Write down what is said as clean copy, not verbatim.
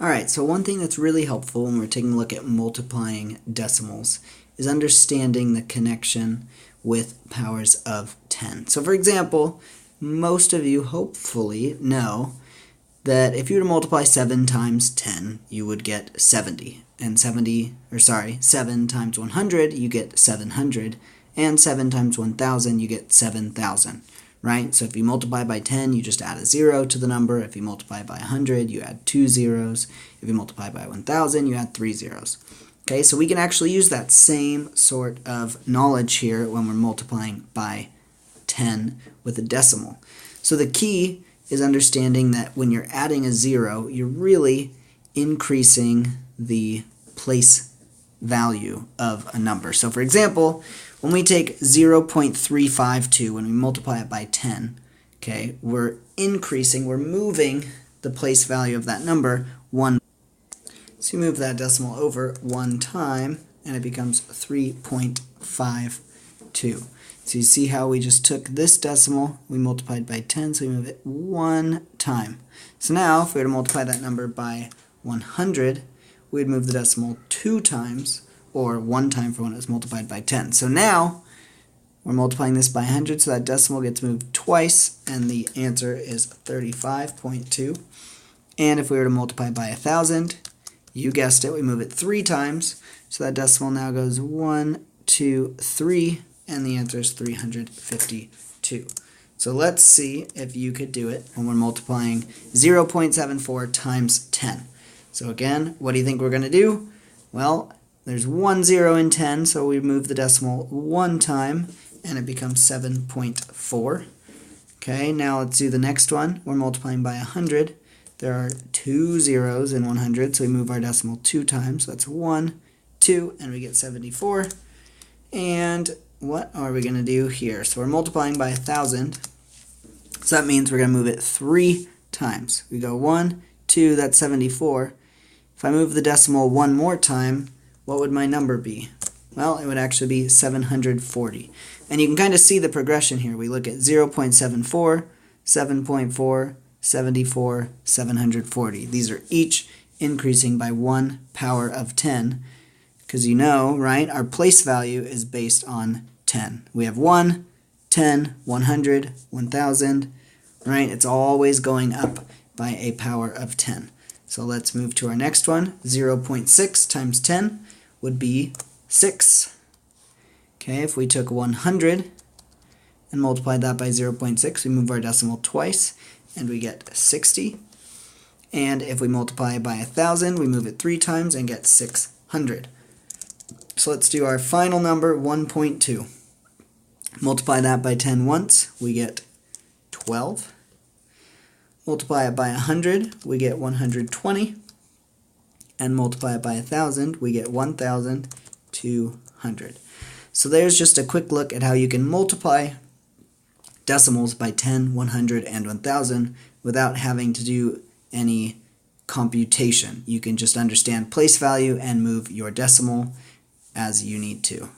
Alright, so one thing that's really helpful when we're taking a look at multiplying decimals is understanding the connection with powers of 10. So for example, most of you hopefully know that if you were to multiply 7 times 10, you would get 70. And 7 times 100, you get 700. And 7 times 1,000, you get 7,000. Right? So if you multiply by 10, you just add a 0 to the number. If you multiply by 100, you add 2 zeros. If you multiply by 1,000, you add 3 zeros. Okay, so we can actually use that same sort of knowledge here when we're multiplying by 10 with a decimal. So the key is understanding that when you're adding a 0, you're really increasing the place value of a number. So for example, when we take 0.352, when we multiply it by 10, okay, we're moving the place value of that number one. So you move that decimal over one time, and it becomes 3.52. So you see how we just took this decimal, we multiplied by 10, so we move it one time. So now, if we were to multiply that number by 100, we'd move the decimal two times, or one time for when it was multiplied by 10. So now, we're multiplying this by 100, so that decimal gets moved twice, and the answer is 35.2. And if we were to multiply by 1,000, you guessed it, we move it three times, so that decimal now goes 1, 2, 3, and the answer is 352. So let's see if you could do it when we're multiplying 0.74 times 10. So again, what do you think we're going to do? Well, there's one 0 in 10, so we move the decimal one time, and it becomes 7.4. Okay, now let's do the next one. We're multiplying by 100. There are two zeros in 100, so we move our decimal two times. So that's 1, 2, and we get 74. And what are we going to do here? So we're multiplying by 1,000, so that means we're going to move it three times. We go 1, 2, that's 74. If I move the decimal one more time, what would my number be? Well, it would actually be 740. And you can kind of see the progression here. We look at 0.74, 7.4, 74, 740. These are each increasing by one power of 10. Because you know, right, our place value is based on 10. We have 1, 10, 100, 1,000, right? It's always going up by a power of 10. So let's move to our next one. 0.6 times 10 would be 6. Okay, if we took 100 and multiplied that by 0.6, we move our decimal twice, and we get 60. And if we multiply by 1,000, we move it three times and get 600. So let's do our final number, 1.2. Multiply that by 10 once, we get 12. Multiply it by 100, we get 120. And multiply it by 1,000, we get 1,200. So there's just a quick look at how you can multiply decimals by 10, 100, and 1,000 without having to do any computation. You can just understand place value and move your decimal as you need to.